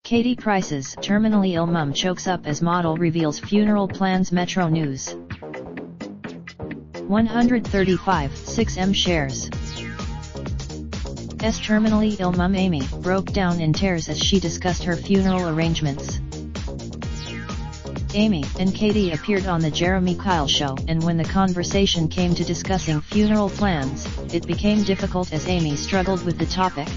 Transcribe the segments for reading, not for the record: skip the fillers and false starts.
Katie Price's terminally ill mum chokes up as model reveals funeral plans. Metro News. 135 6M shares. Terminally ill mum Amy broke down in tears as she discussed her funeral arrangements. Amy and Katie appeared on the Jeremy Kyle Show, and when the conversation came to discussing funeral plans, it became difficult as Amy struggled with the topic.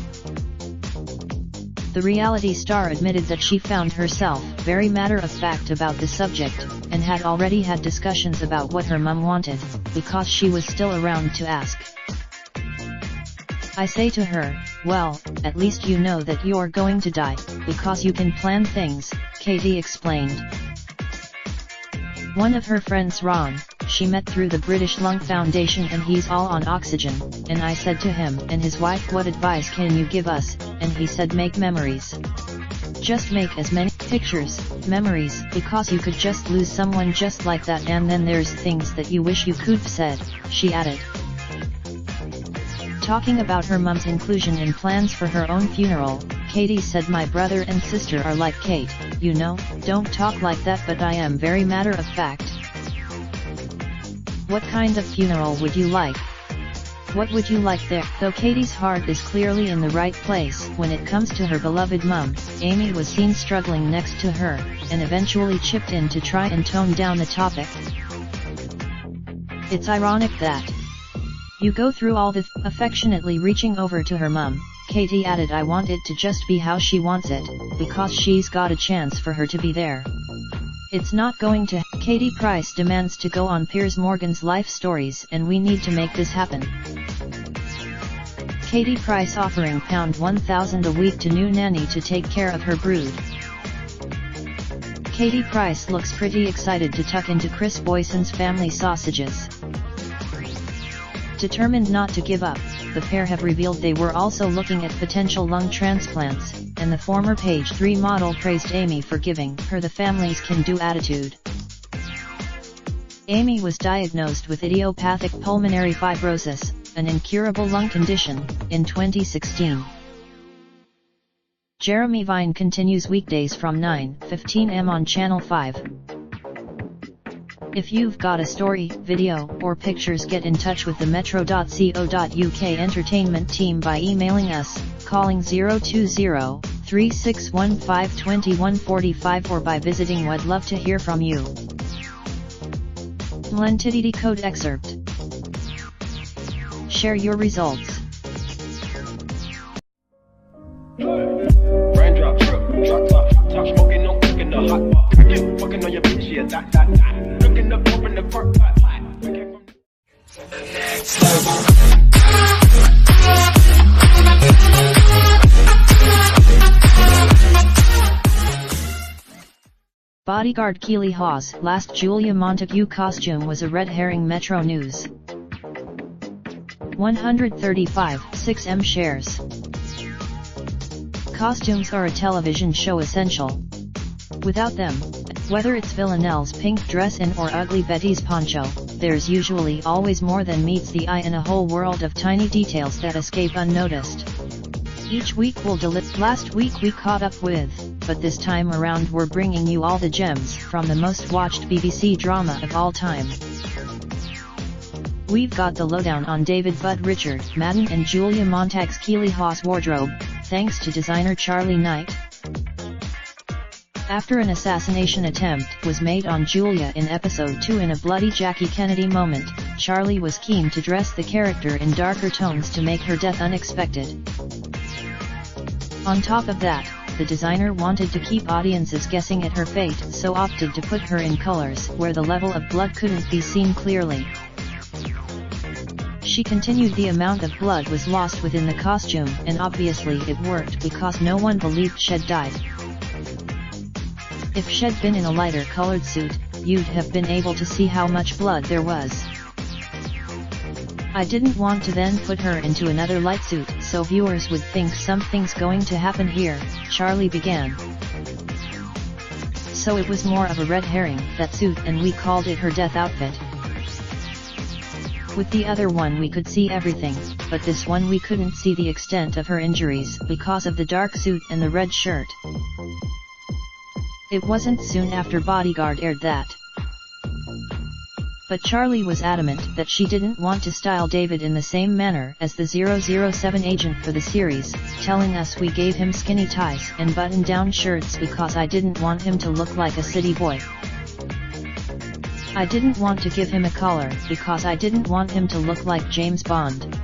The reality star admitted that she found herself very matter-of-fact about the subject, and had already had discussions about what her mum wanted, because she was still around to ask. I say to her, well, at least you know that you're going to die, because you can plan things, Katie explained. One of her friends, Ron, she met through the British Lung Foundation, and he's all on oxygen, and I said to him and his wife, what advice can you give us, and he said, make memories. Just make as many pictures, memories, because you could just lose someone just like that, and then there's things that you wish you could've said, she added. Talking about her mum's inclusion in plans for her own funeral, Katie said, my brother and sister are like Kate, you know, don't talk like that, but I am very matter-of-fact. What kind of funeral would you like? What would you like there? Though Katie's heart is clearly in the right place when it comes to her beloved mum, Amy was seen struggling next to her, and eventually chipped in to try and tone down the topic. It's ironic that you go through all this, affectionately reaching over to her mum, Katie added. I want it to just be how she wants it, because she's got a chance for her to be there. It's not going to. Katie Price demands to go on Piers Morgan's Life Stories, and we need to make this happen. Katie Price offering £1,000 a week to new nanny to take care of her brood. Katie Price looks pretty excited to tuck into Chris Boyson's family sausages. Determined not to give up, the pair have revealed they were also looking at potential lung transplants, and the former Page 3 model praised Amy for giving her the family's can-do attitude. Amy was diagnosed with idiopathic pulmonary fibrosis, an incurable lung condition, in 2016. Jeremy Vine continues weekdays from 9:15 am on Channel 5. If you've got a story, video, or pictures, get in touch with the metro.co.uk entertainment team by emailing us, calling 020-3615-2145, or by visiting We'd Love to Hear From You. Mlentididi code excerpt. Share your results. Raindrop, drop top, smoking, no cooking the hot pot. Fucking on your bitch, yeah, that. Looking up, open the park pot. Bodyguard Keely Hawes' last Julia Montague costume was a red herring. Metro News. 135 6M shares. Costumes are a television show essential. Without them, whether it's Villanelle's pink dress or Ugly Betty's poncho, there's usually always more than meets the eye in a whole world of tiny details that escape unnoticed. Each week we'll deliver. Last week we caught up with, but this time around we're bringing you all the gems from the most watched BBC drama of all time. We've got the lowdown on David Budd Richard Madden and Julia Montague's Keely Hawes wardrobe, thanks to designer Charlie Knight. After an assassination attempt was made on Julia in episode 2 in a bloody Jackie Kennedy moment, Charlie was keen to dress the character in darker tones to make her death unexpected. On top of that, the designer wanted to keep audiences guessing at her fate, so opted to put her in colors where the level of blood couldn't be seen clearly. She continued, the amount of blood was lost within the costume, and obviously it worked because no one believed Shed died. If Shed been in a lighter colored suit, you'd have been able to see how much blood there was. I didn't want to then put her into another light suit, so viewers would think something's going to happen here, Charlie began. so it was more of a red herring, that suit, and we called it her death outfit. With the other one we could see everything, but this one we couldn't see the extent of her injuries because of the dark suit and the red shirt. It wasn't soon after Bodyguard aired that. But Charlie was adamant that she didn't want to style David in the same manner as the 007 agent for the series, telling us we gave him skinny ties and button-down shirts because I didn't want him to look like a city boy. I didn't want to give him a collar because I didn't want him to look like James Bond.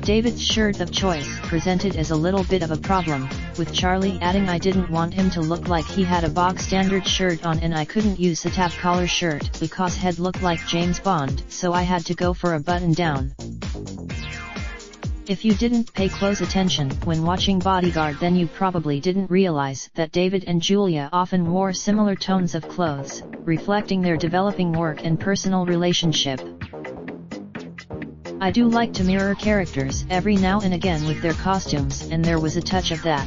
David's shirt of choice presented as a little bit of a problem, with Charlie adding I didn't want him to look like he had a bog-standard shirt on and I couldn't use a tap collar shirt because he'd look like James Bond, so I had to go for a button-down. If you didn't pay close attention when watching Bodyguard, then you probably didn't realize that David and Julia often wore similar tones of clothes, reflecting their developing work and personal relationship. I do like to mirror characters every now and again with their costumes, and there was a touch of that.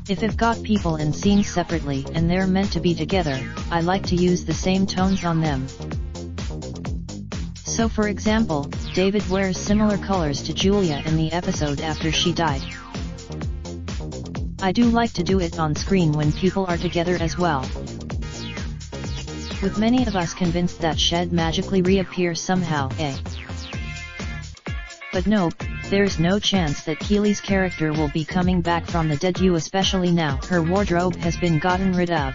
If I've got people in scenes separately and they're meant to be together, I like to use the same tones on them. So for example, David wears similar colors to Julia in the episode after she died. I do like to do it on screen when people are together as well. With many of us convinced that she'd magically reappear somehow, But nope, there's no chance that Keely's character will be coming back from the dead, especially now her wardrobe has been gotten rid of.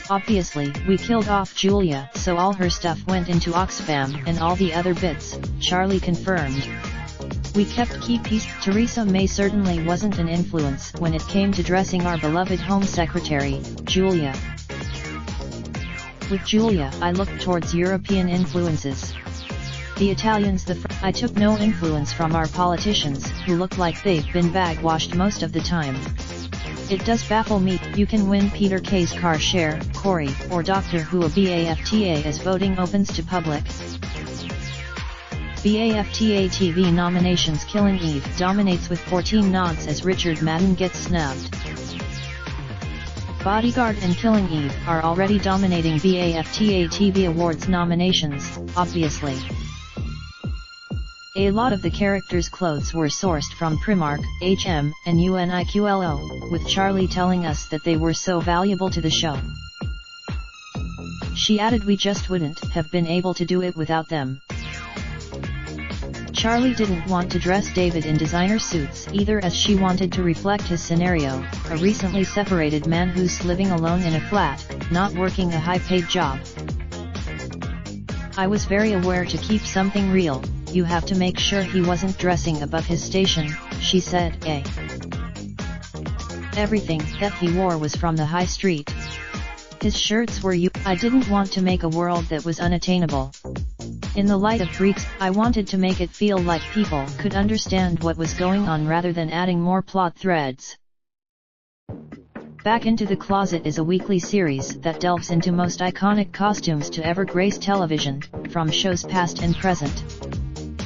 Obviously, we killed off Julia, so all her stuff went into Oxfam and all the other bits, Charlie confirmed. We kept key piece. Theresa May certainly wasn't an influence when it came to dressing our beloved Home Secretary, Julia. With Julia, I looked towards European influences. The Italians, I took no influence from our politicians, who look like they've been bag-washed most of the time. It does baffle me, you can win Peter Kay's car share, Corey, or Doctor Who a BAFTA as voting opens to public. BAFTA TV nominations. Killing Eve dominates with 14 nods as Richard Madden gets snubbed. Bodyguard and Killing Eve are already dominating BAFTA TV Awards nominations, obviously. A lot of the characters' clothes were sourced from Primark, H&M, and UNIQLO, with Charlie telling us that they were so valuable to the show. She added we just wouldn't have been able to do it without them. Charlie didn't want to dress David in designer suits either, as she wanted to reflect his scenario, a recently separated man who's living alone in a flat, not working a high-paid job. I was very aware to keep something real, you have to make sure he wasn't dressing above his station, she said. Everything that he wore was from the high street. His shirts were I didn't want to make a world that was unattainable. In the light of Freaks, I wanted to make it feel like people could understand what was going on rather than adding more plot threads. Back Into the Closet is a weekly series that delves into most iconic costumes to ever grace television, from shows past and present.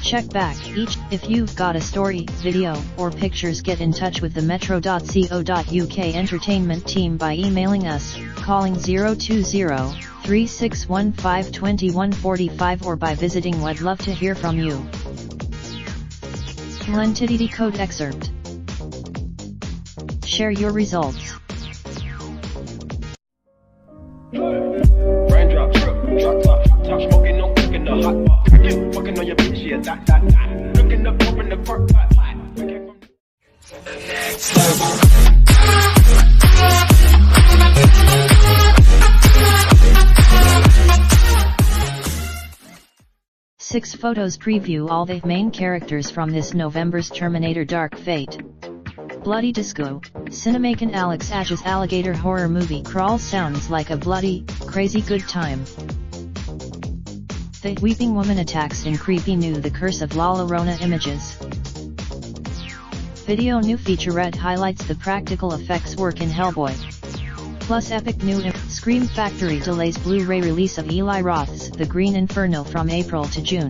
Check back each. If you've got a story, video, or pictures, get in touch with the metro.co.uk entertainment team by emailing us, calling 020-3615-2145 or by visiting We'd Love to Hear From You. Lentidity code excerpt. Share your results. Raindrop, truck top, top smoking, no cooking the hot pot. Fucking on your bitch, yeah, that. Looking up, open the park pot. Next level. 6 photos preview all the main characters from this November's Terminator Dark Fate. Bloody Disco, Cinemacan Alex Age's alligator horror movie crawl sounds like a bloody, crazy good time. The Weeping Woman attacks in Creepy New The Curse of La Llorona images. Video new featurette highlights the practical effects work in Hellboy. Plus epic new Scream Factory delays Blu-ray release of Eli Roth's The Green Inferno from April to June.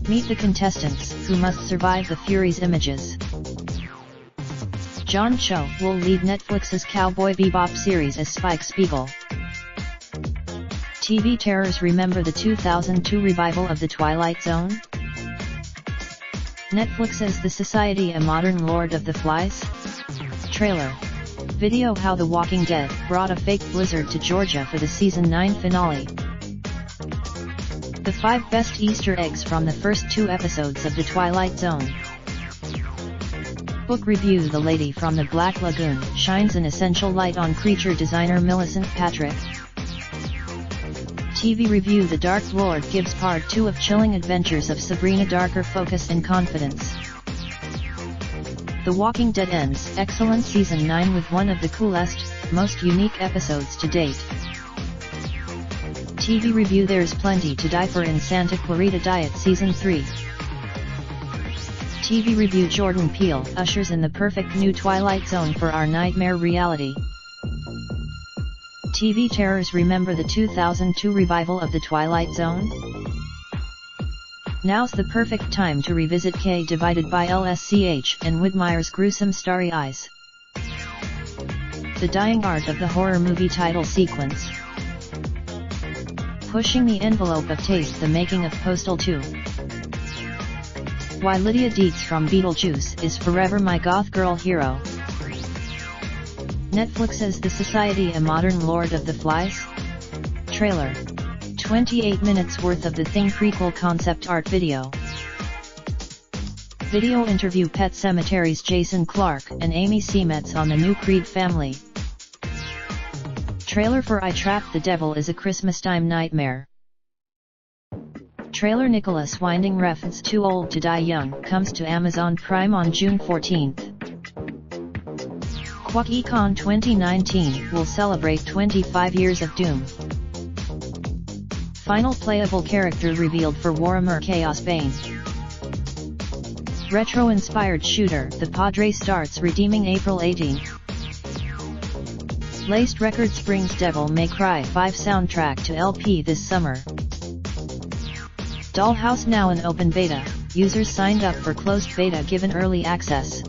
Meet the contestants, who must survive the Furies images. John Cho will lead Netflix's Cowboy Bebop series as Spike Spiegel. TV terrors remember the 2002 revival of The Twilight Zone? Netflix's The Society, a modern Lord of the Flies? Trailer. Video how The Walking Dead brought a fake blizzard to Georgia for the season 9 finale. The 5 best Easter eggs from the first 2 episodes of The Twilight Zone. Book review. The Lady from the Black Lagoon shines an essential light on creature designer Millicent Patrick. TV review. The Dark Lord gives part 2 of chilling adventures of Sabrina darker focus and confidence. The Walking Dead ends excellent season 9 with one of the coolest, most unique episodes to date. TV review. There's plenty to die for in Santa Clarita Diet season 3. TV review. Jordan Peele ushers in the perfect new Twilight Zone for our nightmare reality. TV terrors remember the 2002 revival of The Twilight Zone? Now's the perfect time to revisit K divided by LSCH and Widmeyer's gruesome starry eyes. The dying art of the horror movie title sequence. Pushing the envelope of taste. The making of Postal 2. Why Lydia Deetz from Beetlejuice is forever my goth girl hero. Netflix's The Society, a modern Lord of the Flies? Trailer. 28 minutes worth of The Thing prequel concept art video. Video interview. Pet Sematari's Jason Clarke and Amy Seimetz on the new Creed family. Trailer for I Trapped the Devil is a Christmastime nightmare. Trailer. Nicholas Winding Refn's Too Old to Die Young comes to Amazon Prime on June 14th. QuackieCon 2019 will celebrate 25 years of Doom. Final playable character revealed for Warhammer Chaos Bane. Retro-inspired shooter The Padre starts redeeming April 18th. Laced Records brings Devil May Cry 5 soundtrack to LP this summer. Dollhouse now in open beta, users signed up for closed beta given early access.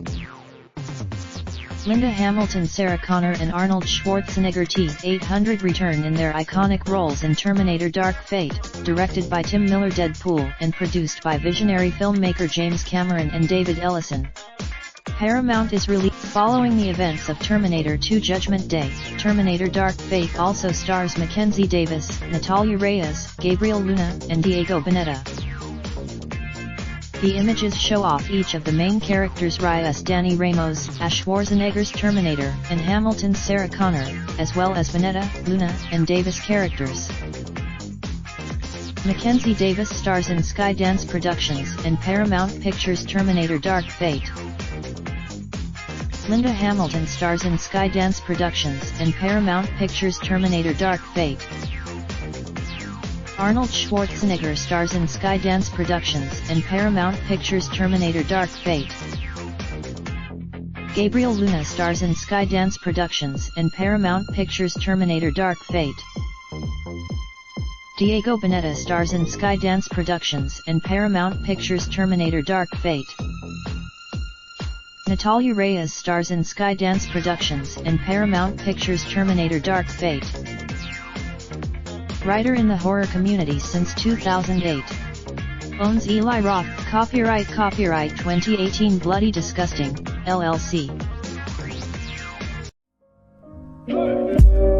Linda Hamilton, Sarah Connor and Arnold Schwarzenegger T-800 return in their iconic roles in Terminator Dark Fate, directed by Tim Miller. Deadpool and produced by visionary filmmaker James Cameron and David Ellison. Paramount is released following the events of Terminator 2 Judgment Day. Terminator Dark Fate also stars Mackenzie Davis, Natalia Reyes, Gabriel Luna, and Diego Boneta. The images show off each of the main characters: Reyes Danny Ramos, Ash Schwarzenegger's Terminator, and Hamilton's Sarah Connor, as well as Boneta, Luna, and Davis characters. Mackenzie Davis stars in Skydance Productions and Paramount Pictures' Terminator Dark Fate. Linda Hamilton stars in Skydance Productions and Paramount Pictures' Terminator Dark Fate. Arnold Schwarzenegger stars in Skydance Productions and Paramount Pictures' Terminator Dark Fate. Gabriel Luna stars in Skydance Productions and Paramount Pictures' Terminator Dark Fate. Diego Boneta stars in Skydance Productions and Paramount Pictures' Terminator Dark Fate. Natalia Reyes stars in Skydance Productions and Paramount Pictures' Terminator Dark Fate. Writer in the horror community since 2008. Owns Eli Roth. Copyright 2018 Bloody Disgusting, LLC.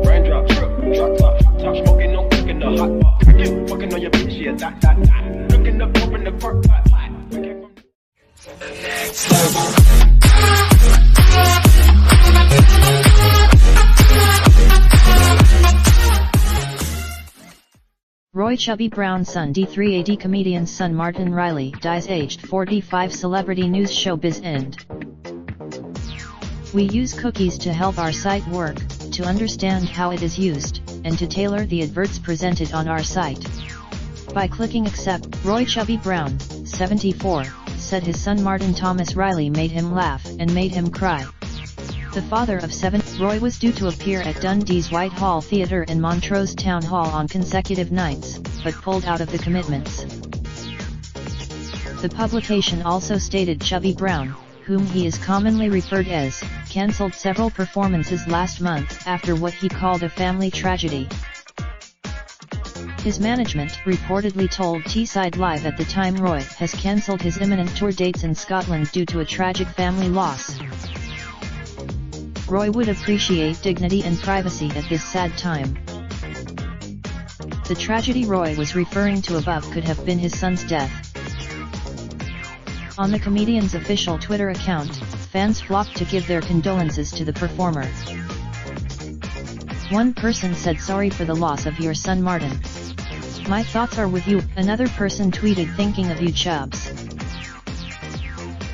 Raindrop, drop top smoking, no cooking the hot pot. Fucking on your bitch, yeah, that. Looking up, open the park pot. Roy Chubby Brown's son, D3AD comedian's son Martin Riley, dies aged 45. Celebrity news. Showbiz end. We use cookies to help our site work, to understand how it is used, and to tailor the adverts presented on our site. By clicking accept, Roy Chubby Brown, 74, said his son Martin Thomas Riley made him laugh and made him cry. The father of 7, Roy was due to appear at Dundee's Whitehall Theatre and Montrose Town Hall on consecutive nights, but pulled out of the commitments. The publication also stated Chubby Brown, whom he is commonly referred as, cancelled several performances last month after what he called a family tragedy. His management reportedly told Teesside Live at the time Roy has cancelled his imminent tour dates in Scotland due to a tragic family loss. Roy would appreciate dignity and privacy at this sad time. The tragedy Roy was referring to above could have been his son's death. On the comedian's official Twitter account, fans flocked to give their condolences to the performer. One person said, "Sorry for the loss of your son Martin. My thoughts are with you." Another person tweeted, "Thinking of you, Chubbs."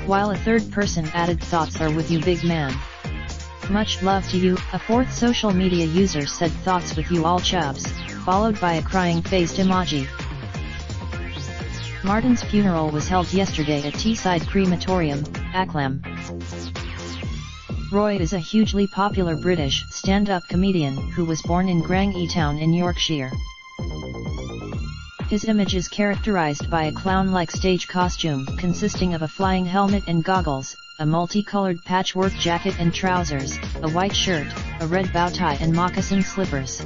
While a third person added, "Thoughts are with you, big man. Much love to you." A fourth social media user said, "Thoughts with you all, Chubbs," followed by a crying-faced emoji. Martin's funeral was held yesterday at Teesside Crematorium, Acklam. Roy is a hugely popular British stand-up comedian who was born in Grange Town in Yorkshire. His image is characterized by a clown-like stage costume consisting of a flying helmet and goggles, a multicolored patchwork jacket and trousers, a white shirt, a red bow tie and moccasin slippers.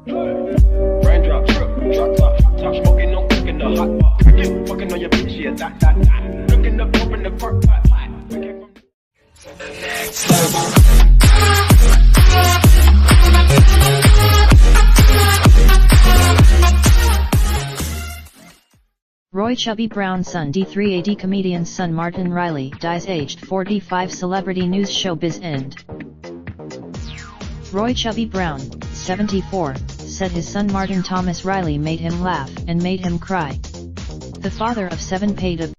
Raindrop, drop top, top smoking, no cooking the hot pot. Fucking on your bitch, yeah, that. Looking up, open the park, pot. Roy Chubby Brown's son, D3AD comedian's son Martin Riley, dies aged 45. Celebrity news showbiz end. Roy Chubby Brown, 74, said his son Martin Thomas Riley made him laugh and made him cry. The father of 7 paid a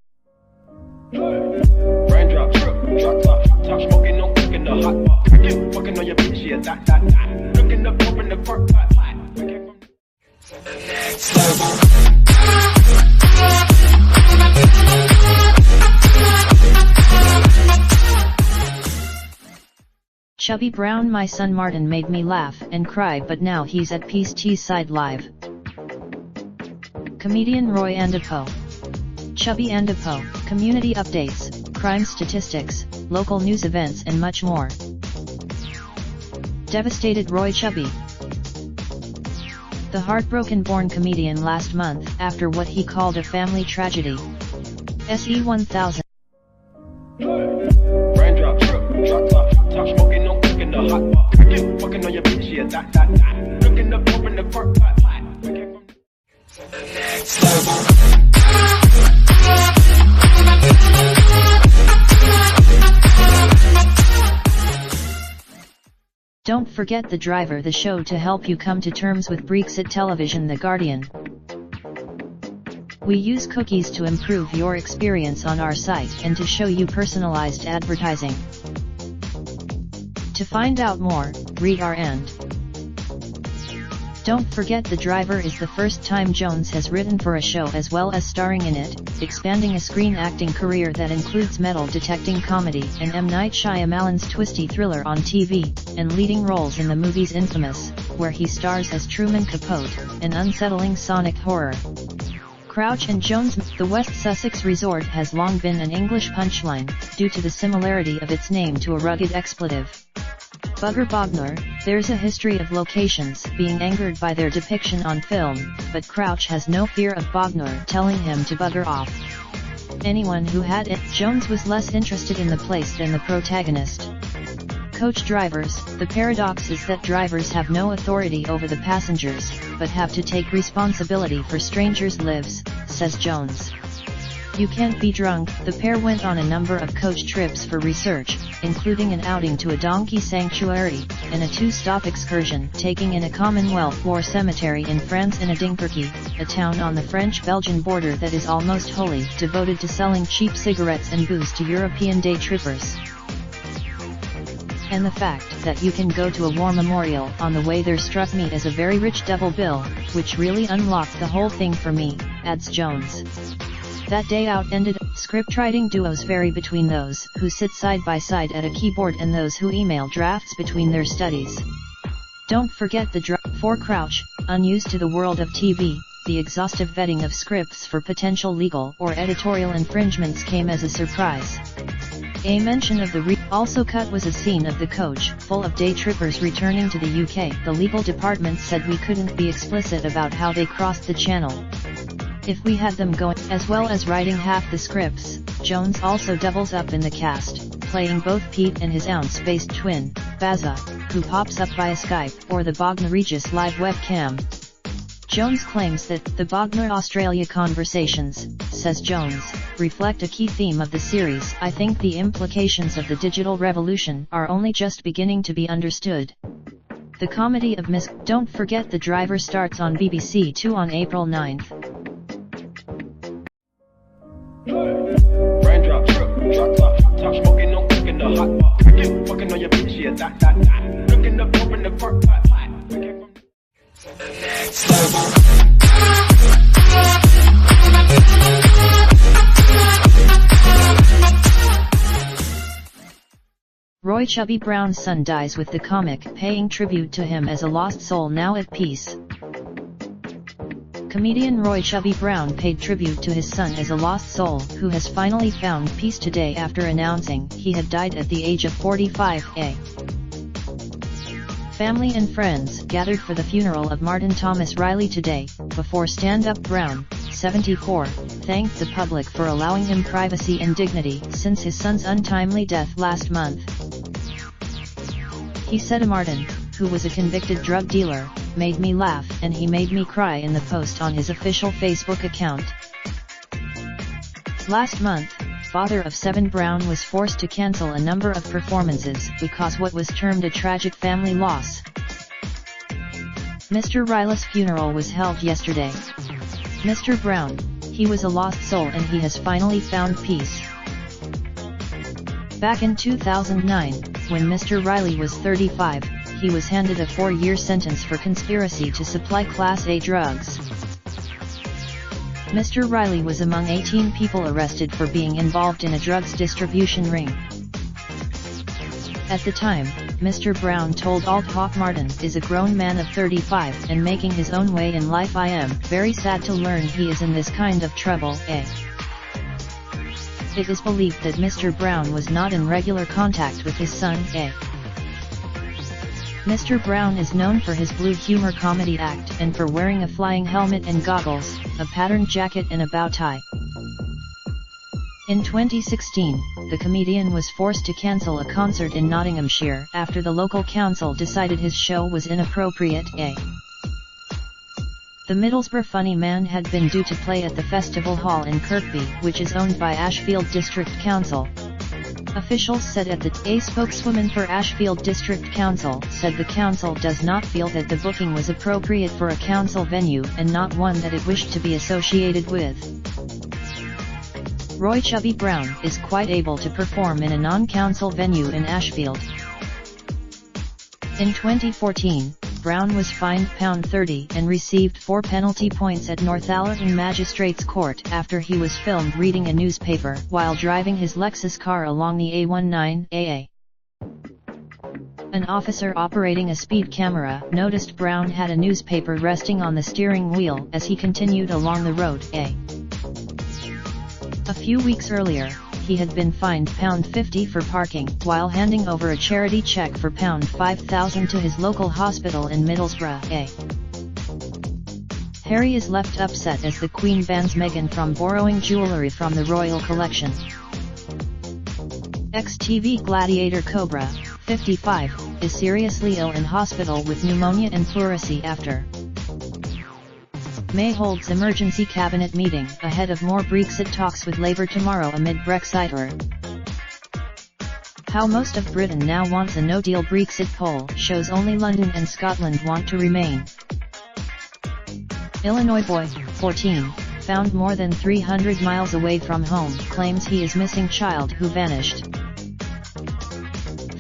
Raindrop, drop top, top smoking, no cooking the hot pot. Fucking on your bitch, yeah, that. Looking up, open the park, pot. Chubby Brown, my son Martin made me laugh and cry, but now he's at peace. Teesside Live. Comedian Roy Andapo. Chubby Andapo, community updates, crime statistics, local news events and much more. Devastated Roy Chubby. The heartbroken born comedian last month after what he called a family tragedy. SE1000. Raindrop, drop top, top smoking, no cooking the hot pot. Fucking on your bitch, yeah, that. Looking up, open the park, pot. Don't forget The Driver, the show to help you come to terms with Brexit. Television, The Guardian. We use cookies to improve your experience on our site and to show you personalized advertising. To find out more, read our end. Don't forget The Driver is the first time Jones has written for a show as well as starring in it, expanding a screen acting career that includes metal-detecting comedy and M. Night Shyamalan's twisty thriller on TV, and leading roles in the movies Infamous, where he stars as Truman Capote, an unsettling sonic horror. Crouch and Jones. The West Sussex resort has long been an English punchline, due to the similarity of its name to a rugged expletive. Bugger Bognor. There's a history of locations being angered by their depiction on film, but Crouch has no fear of Bognor telling him to bugger off. Anyone who had it. Jones was less interested in the place than the protagonist. Coach drivers. The paradox is that drivers have no authority over the passengers, but have to take responsibility for strangers' lives, says Jones. You can't be drunk. The pair went on a number of coach trips for research, including an outing to a donkey sanctuary, and a 2-stop excursion taking in a Commonwealth War cemetery in France and a Dunkerque, a town on the French-Belgian border that is almost wholly devoted to selling cheap cigarettes and booze to European day trippers. And the fact that you can go to a war memorial on the way there struck me as a very rich double bill, which really unlocked the whole thing for me, adds Jones. That day out ended. Scriptwriting duos vary between those who sit side by side at a keyboard and those who email drafts between their studies. Don't forget the for Crouch, unused to the world of TV, the exhaustive vetting of scripts for potential legal or editorial infringements came as a surprise. A mention of the also cut was a scene of the coach, full of day trippers returning to the UK. The legal department said we couldn't be explicit about how they crossed the channel. If we had them going, as well as writing half the scripts. Jones also doubles up in the cast, playing both Pete and his ounce-based twin, Bazza, who pops up via Skype or the Bognor Regis live webcam. Jones claims that the Bognor-Australia conversations, says Jones, reflect a key theme of the series. I think the implications of the digital revolution are only just beginning to be understood. The comedy of Miss Don't Forget the Driver starts on BBC Two on April 9th. Raindrop, drop top smoking, no cooking the hot pot. Fucking on your bitch, yeah, that. Looking up, open the park pot. Roy Chubby Brown's son dies with the comic paying tribute to him as a lost soul now at peace. Comedian Roy Chubby Brown paid tribute to his son as a lost soul who has finally found peace today after announcing he had died at the age of 45. Family and friends gathered for the funeral of Martin Thomas Riley today, before stand-up Brown, 74, thanked the public for allowing him privacy and dignity since his son's untimely death last month. He said Martin, who was a convicted drug dealer, made me laugh and he made me cry in the post on his official Facebook account. Last month, father of 7 Brown was forced to cancel a number of performances because what was termed a tragic family loss. Mr. Riley's funeral was held yesterday. Mr. Brown, he was a lost soul and he has finally found peace. Back in 2009, when Mr. Riley was 35, he was handed a 4-year sentence for conspiracy to supply Class A drugs. Mr. Riley was among 18 people arrested for being involved in a drugs distribution ring. At the time, Mr. Brown told Alt Hawk Martin is a grown man of 35 and making his own way in life. I am very sad to learn he is in this kind of trouble. It is believed that Mr. Brown was not in regular contact with his son. Mr. Brown is known for his blue humor comedy act and for wearing a flying helmet and goggles, a patterned jacket and a bow tie. In 2016, the comedian was forced to cancel a concert in Nottinghamshire after the local council decided his show was inappropriate. The Middlesbrough Funny Man had been due to play at the Festival Hall in Kirkby, which is owned by Ashfield District Council. Officials said a spokeswoman for Ashfield District Council said the council does not feel that the booking was appropriate for a council venue and not one that it wished to be associated with. Roy Chubby Brown is quite able to perform in a non-council venue in Ashfield. In 2014, Brown was fined £30 and received 4 penalty points at Northallerton Magistrates Court after he was filmed reading a newspaper while driving his Lexus car along the A19 AA. An officer operating a speed camera noticed Brown had a newspaper resting on the steering wheel as he continued along the road. A few weeks earlier, he had been fined £50 for parking while handing over a charity cheque for £5,000 to his local hospital in Middlesbrough. Harry is left upset as the Queen bans Meghan from borrowing jewellery from the royal collection. Ex-TV gladiator Cobra, 55, is seriously ill in hospital with pneumonia and pleurisy after May holds emergency cabinet meeting ahead of more Brexit talks with Labour tomorrow amid Brexiteer. How most of Britain now wants a no-deal Brexit poll shows only London and Scotland want to remain. Illinois boy, 14, found more than 300 miles away from home, claims he is missing child who vanished.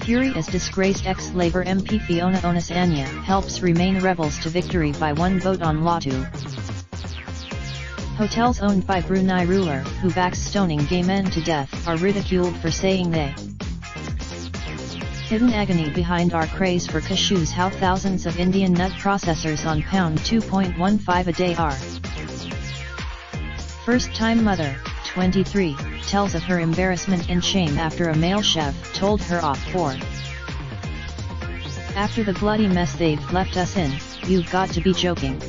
Fury as disgraced ex-Labour MP Fiona Onasanya helps Remain rebels to victory by 1 vote on Latu. Hotels owned by Brunei ruler, who backs stoning gay men to death, are ridiculed for saying they. Hidden agony behind our craze for cashews. How thousands of Indian nut processors on £2.15 a day are First-time mother, 23, tells of her embarrassment and shame after a male chef told her off for. After the bloody mess they've left us in, you've got to be joking.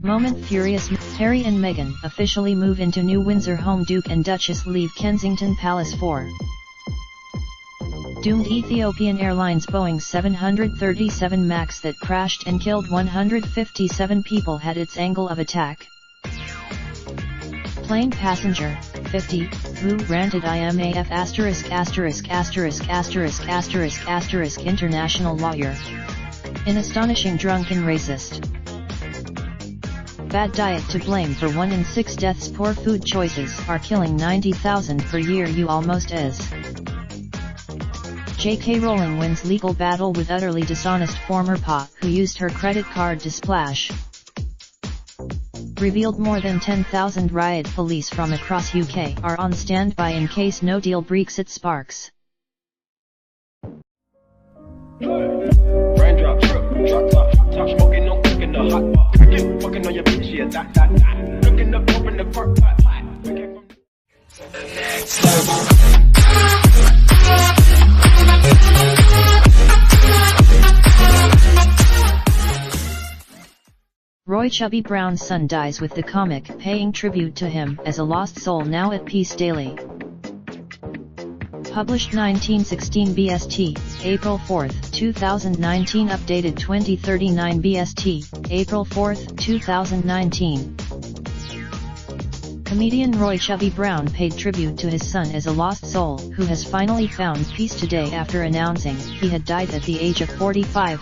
Moment furious. Harry and Meghan officially move into New Windsor home. Duke and Duchess leave Kensington Palace for. Doomed Ethiopian Airlines Boeing 737 MAX that crashed and killed 157 people had its angle of attack. Plane passenger, 50, who ranted IMAF ******** international lawyer. An astonishing drunken racist. Bad diet to blame for 1 in 6 deaths. Poor food choices are killing 90,000 per year. You almost is. J.K. Rowling wins legal battle with utterly dishonest former PA who used her credit card to splash. Revealed more than 10,000 riot police from across UK are on standby in case no deal Brexit sparks. Raindrop, drop top, smoking, no cooking the hot pot. Fucking on your bitch, yeah, that. Looking up, open the park pot. Roy Chubby Brown's son dies with the comic paying tribute to him as a lost soul now at Peace Daily. Published 1916 BST, April 4, 2019. Updated 2039 BST, April 4, 2019. Comedian Roy Chubby Brown paid tribute to his son as a lost soul who has finally found peace today after announcing he had died at the age of 45.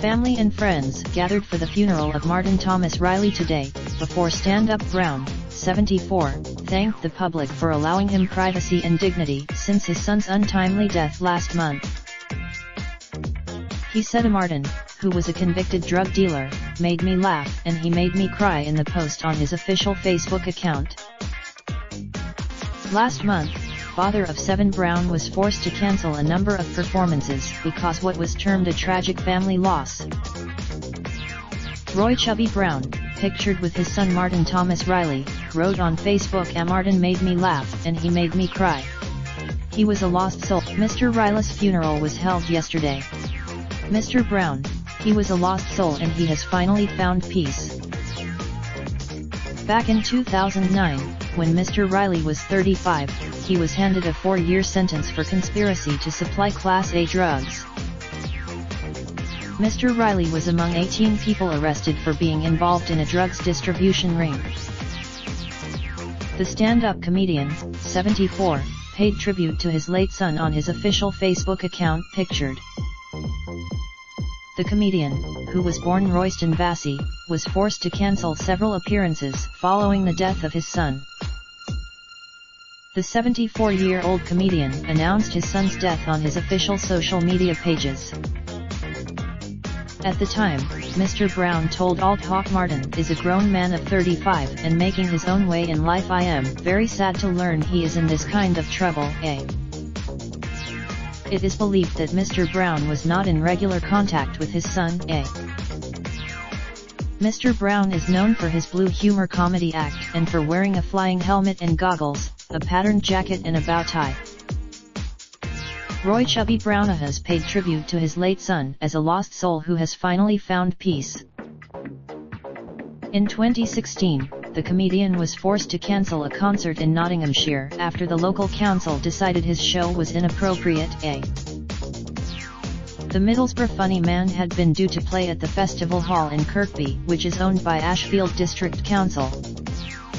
Family and friends gathered for the funeral of Martin Thomas Riley today, before stand-up Brown, 74, thanked the public for allowing him privacy and dignity since his son's untimely death last month. He said Martin, who was a convicted drug dealer, made me laugh and he made me cry in the post on his official Facebook account. Last month, father of 7 Brown was forced to cancel a number of performances because what was termed a tragic family loss. Roy Chubby Brown, pictured with his son Martin Thomas Riley, wrote on Facebook, Martin made me laugh and he made me cry. He was a lost soul. Mr. Riley's funeral was held yesterday. Mr. Brown, he was a lost soul and he has finally found peace. Back in 2009, when Mr. Riley was 35, he was handed a 4-year sentence for conspiracy to supply Class A drugs. Mr. Riley was among 18 people arrested for being involved in a drugs distribution ring. The stand-up comedian, 74, paid tribute to his late son on his official Facebook account pictured. The comedian, who was born Royston Vassey, was forced to cancel several appearances following the death of his son. The 74-year-old comedian announced his son's death on his official social media pages. At the time, Mr. Brown told Alt Hawk Martin is a grown man of 35 and making his own way in life. I am very sad to learn he is in this kind of trouble. It is believed that Mr. Brown was not in regular contact with his son. Mr. Brown is known for his blue humor comedy act and for wearing a flying helmet and goggles, a patterned jacket and a bow tie. Roy Chubby Brown has paid tribute to his late son as a lost soul who has finally found peace. In 2016, the comedian was forced to cancel a concert in Nottinghamshire after the local council decided his show was inappropriate. The Middlesbrough Funny Man had been due to play at the Festival Hall in Kirkby, which is owned by Ashfield District Council.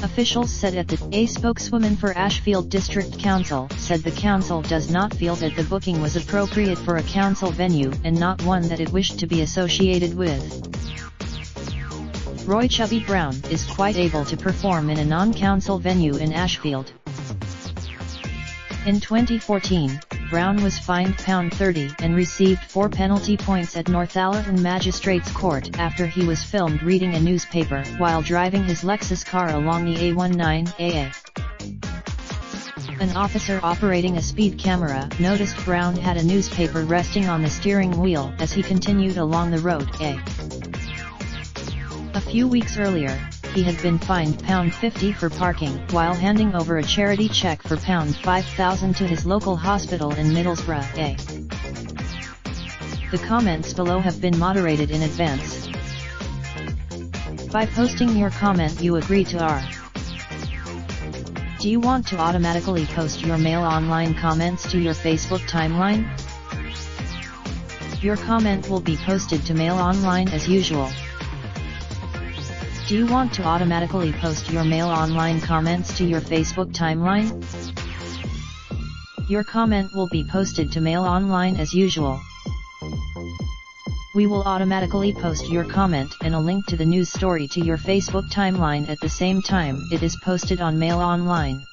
Officials said at the A spokeswoman for Ashfield District Council said the council does not feel that the booking was appropriate for a council venue and not one that it wished to be associated with. Roy Chubby Brown is quite able to perform in a non-council venue in Ashfield. In 2014, Brown was fined £30 and received 4 penalty points at Northallerton Magistrates Court after he was filmed reading a newspaper while driving his Lexus car along the A19AA. An officer operating a speed camera noticed Brown had a newspaper resting on the steering wheel as he continued along the road. A few weeks earlier, he had been fined £50 for parking while handing over a charity check for £5,000 to his local hospital in Middlesbrough. The comments below have been moderated in advance. By posting your comment you agree to our. Do you want to automatically post your Mail Online comments to your Facebook timeline? Your comment will be posted to Mail Online as usual. Do you want to automatically post your Mail Online comments to your Facebook timeline? Your comment will be posted to Mail Online as usual. We will automatically post your comment and a link to the news story to your Facebook timeline at the same time it is posted on Mail Online.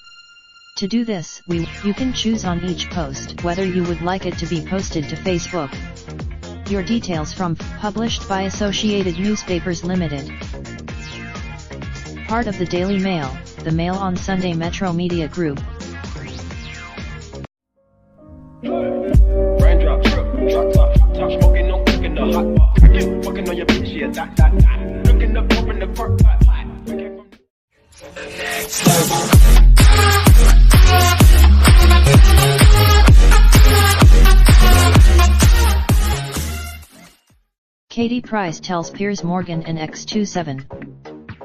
To do this, you can choose on each post whether you would like it to be posted to Facebook. Your details from published by Associated Newspapers Limited. Part of the Daily Mail, the Mail on Sunday Metro Media Group. Raindrop, drop top, top smoking, no cooking the hot pot. Fucking on your bitch, yeah, that. Looking up, open the park pot. Katie Price tells Piers Morgan and X27.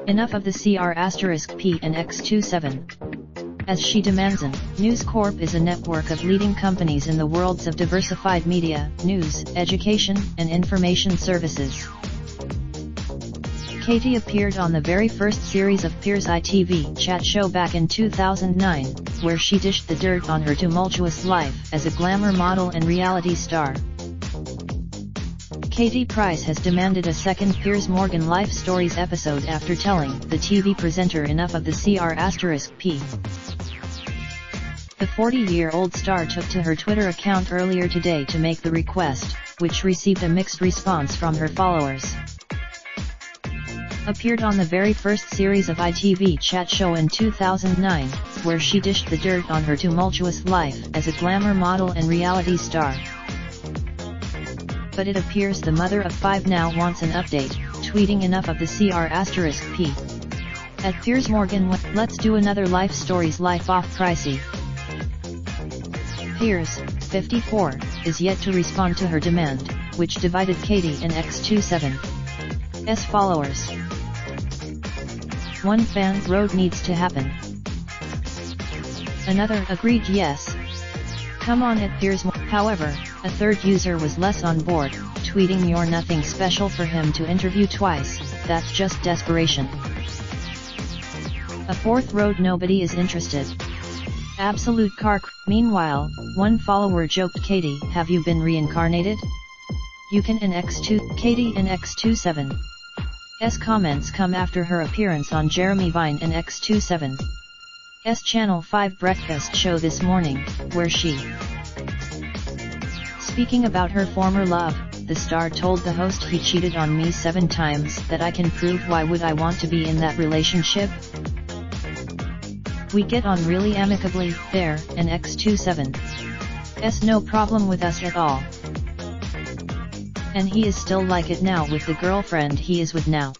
Enough of the CR*P and X27. As she demands an, News Corp is a network of leading companies in the worlds of diversified media, news, education, and information services. Katie appeared on the very first series of Piers' ITV chat show back in 2009, where she dished the dirt on her tumultuous life as a glamour model and reality star. Katie Price has demanded a second Piers Morgan Life Stories episode after telling the TV presenter enough of the CR*P. The 40-year-old star took to her Twitter account earlier today to make the request, which received a mixed response from her followers. Appeared on the very first series of ITV chat show in 2009, where she dished the dirt on her tumultuous life as a glamour model and reality star. But it appears the mother of 5 now wants an update, tweeting enough of the CR*P. At Piers Morgan, let's do another Life Stories life off pricey. Piers, 54, is yet to respond to her demand, which divided Katie and X27's followers. One fan wrote needs to happen. Another agreed yes. Come on at Piers Morgan. However, a third user was less on board, tweeting you're nothing special for him to interview twice, that's just desperation. A fourth wrote nobody is interested. Absolute car Meanwhile, one follower joked Katie, have you been reincarnated? You can and Katie and X27's comments come after her appearance on Jeremy Vine and X27's Channel 5 breakfast show this morning, where she. Speaking about her former love, the star told the host he cheated on me 7 times, that I can prove, why would I want to be in that relationship? We get on really amicably, there, and X27's no problem with us at all. And he is still like it now with the girlfriend he is with now.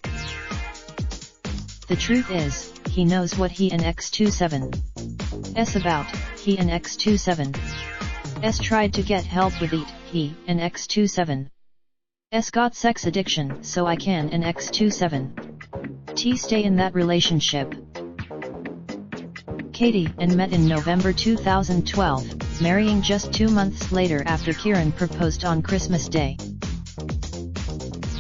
The truth is, he knows what he and X27's about, he and X27's tried to get help with it, he and X27's got sex addiction, so I can and X27's stay in that relationship. Katie and met in November 2012, marrying just 2 months later after Kieran proposed on Christmas Day.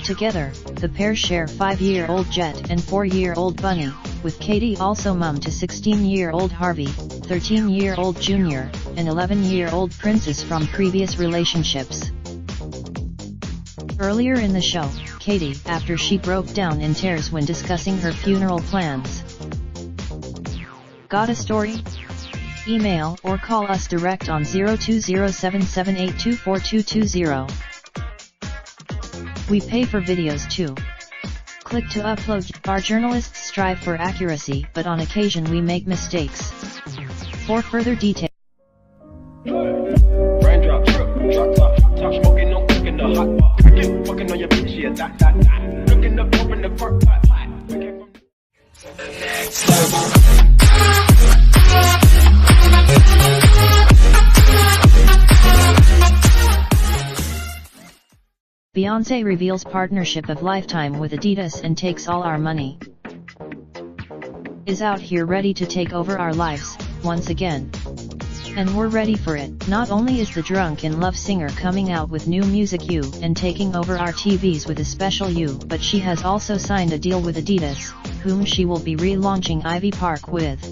Together, the pair share 5-year-old Jet and 4-year-old Bunny, with Katie also mum to 16-year-old Harvey, 13-year-old Junior, and 11-year-old Princess from previous relationships. Earlier in the show, Katie, after she broke down in tears when discussing her funeral plans. Got a story? Email or call us direct on 02077824220. We pay for videos too. Click to upload. Our journalists strive for accuracy, but on occasion we make mistakes. For further details. Raindrop, drop top, top smoking, no cooking the hot pot. Fucking on your bitch, yeah, that. Looking up, open the park pot. Beyoncé reveals partnership of lifetime with Adidas and takes all our money. Is out here ready to take over our lives, once again. And we're ready for it. Not only is the Drunk in Love singer coming out with new music You and taking over our TVs with a special You, but she has also signed a deal with Adidas, whom she will be relaunching Ivy Park with.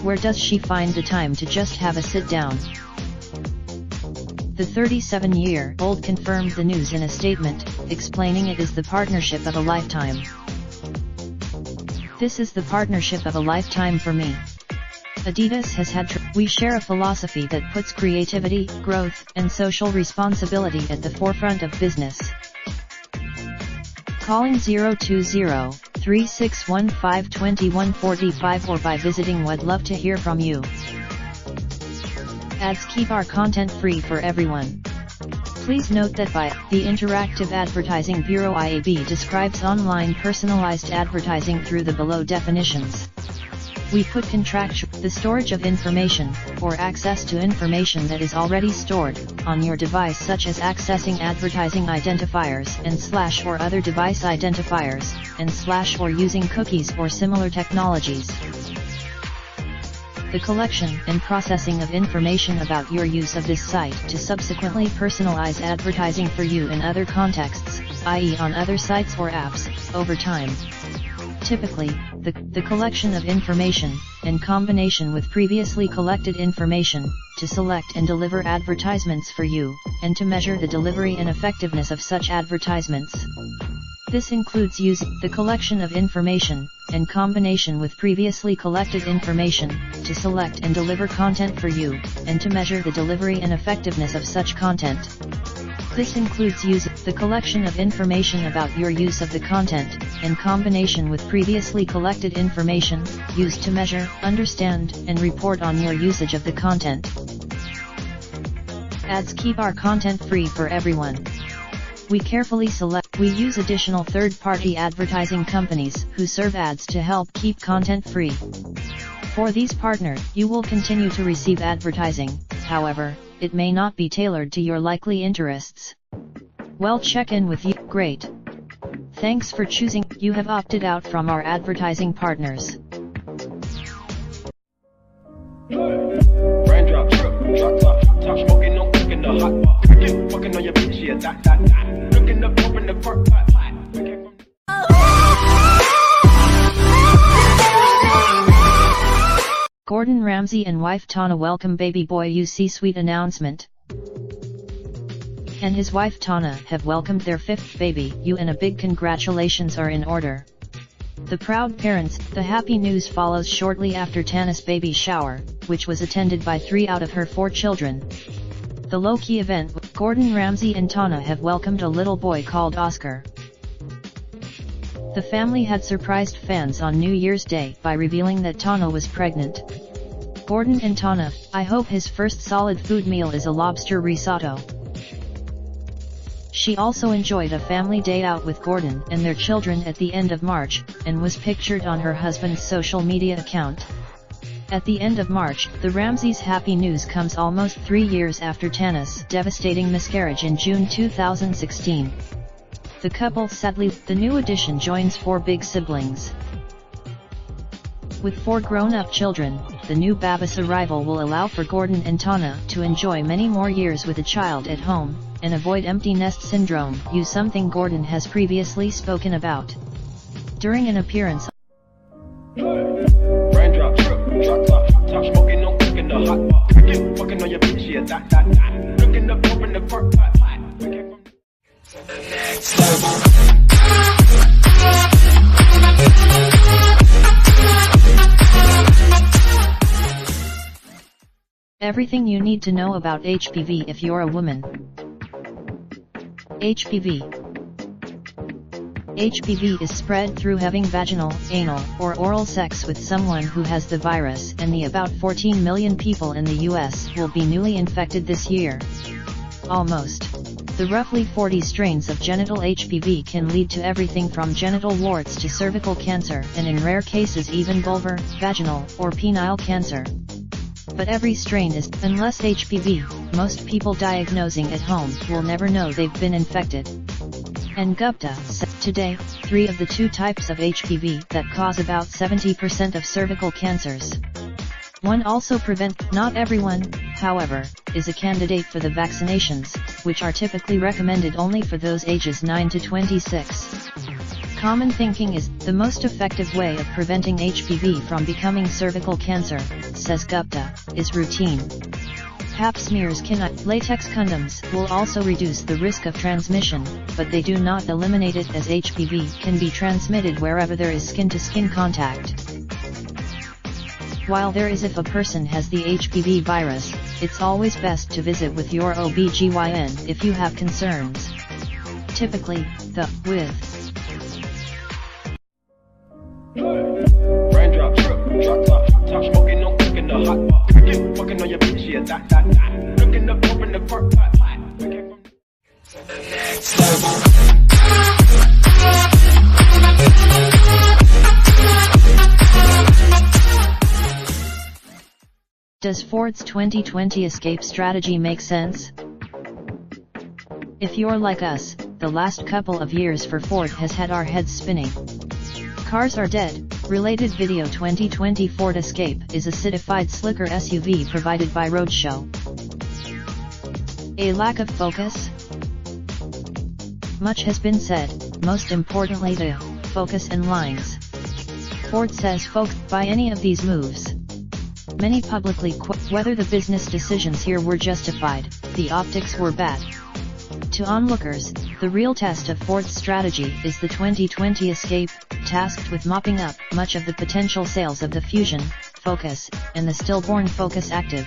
Where does she find the time to just have a sit down? The 37-year-old confirmed the news in a statement, explaining it is the partnership of a lifetime. This is the partnership of a lifetime for me. Adidas has had we share a philosophy that puts creativity, growth, and social responsibility at the forefront of business. Calling 020-3615-2145 or by visiting Would Love to Hear From You. Ads keep our content free for everyone. Please note that the Interactive Advertising Bureau IAB describes online personalized advertising through the below definitions. We put the storage of information, or access to information that is already stored, on your device, such as accessing advertising identifiers and / or other device identifiers, and / or using cookies or similar technologies. The collection and processing of information about your use of this site to subsequently personalize advertising for you in other contexts, i.e. on other sites or apps, over time. Typically, the collection of information, in combination with previously collected information, to select and deliver advertisements for you, and to measure the delivery and effectiveness of such advertisements. This includes the collection of information, in combination with previously collected information, to select and deliver content for you, and to measure the delivery and effectiveness of such content. This includes the collection of information about your use of the content, in combination with previously collected information, used to measure, understand, and report on your usage of the content. Ads keep our content free for everyone. We use additional third-party advertising companies who serve ads to help keep content free. For these partners, you will continue to receive advertising, however, it may not be tailored to your likely interests. Well, check in with you. Great. Thanks for choosing. You have opted out from our advertising partners. Raindrop, drop top, smoking, no cooking the hot pot. Fucking on your bitch, yeah, that. Looking up, open the park pot. Gordon Ramsay and wife Tana welcome baby boy C-suite announcement. And his wife Tana have welcomed their 5th baby and a big congratulations are in order. The proud parents, the happy news follows shortly after Tana's baby shower, which was attended by 3 out of her 4 children. The low-key event, Gordon Ramsay and Tana have welcomed a little boy called Oscar. The family had surprised fans on New Year's Day by revealing that Tana was pregnant. Gordon and Tana, I hope his first solid food meal is a lobster risotto. She also enjoyed a family day out with Gordon and their children at the end of March, and was pictured on her husband's social media account. At the end of March, the Ramsays' happy news comes almost 3 years after Tana's devastating miscarriage in June 2016. The couple the new addition joins 4 big siblings. With 4 grown-up children, the new baby's arrival will allow for Gordon and Tana to enjoy many more years with a child at home, and avoid empty nest syndrome, something Gordon has previously spoken about. During an appearance Raindrop, drop top, smoking, no cooking the hot pot. Fucking on your bitch, yeah, that. Looking up, open the park pot. Everything you need to know about HPV if you're a woman. HPV is spread through having vaginal, anal, or oral sex with someone who has the virus, and the about 14 million people in the US will be newly infected this year. Almost. The roughly 40 strains of genital HPV can lead to everything from genital warts to cervical cancer, and in rare cases even vulvar, vaginal, or penile cancer. But every strain is, unless HPV most people diagnosing at home will never know they've been infected. N. Gupta said, today, 3 of the 2 types of HPV that cause about 70% of cervical cancers. One also prevent. Not everyone, however, is a candidate for the vaccinations, which are typically recommended only for those ages 9 to 26. Common thinking is, the most effective way of preventing HPV from becoming cervical cancer, says Gupta, is routine Pap smears latex condoms will also reduce the risk of transmission, but they do not eliminate it, as HPV can be transmitted wherever there is skin-to-skin contact. While there is, if a person has the HPV virus, it's always best to visit with your OB/GYN if you have concerns. Typically, Raindrop, drop top smoking, no cooking the hot pot. Fucking on your bitch, yeah, that. Looking up, open the park pot. Does Ford's 2020 escape strategy make sense? If you're like us, the last couple of years for Ford has had our heads spinning. Cars are dead. Related video. 2020 Ford Escape is a citified slicker SUV provided by Roadshow. A lack of focus? Much has been said, most importantly the focus and lines. Ford says by any of these moves. Many publicly whether the business decisions here were justified, the optics were bad. To onlookers, the real test of Ford's strategy is the 2020 Escape, tasked with mopping up much of the potential sales of the Fusion, Focus, and the stillborn Focus Active.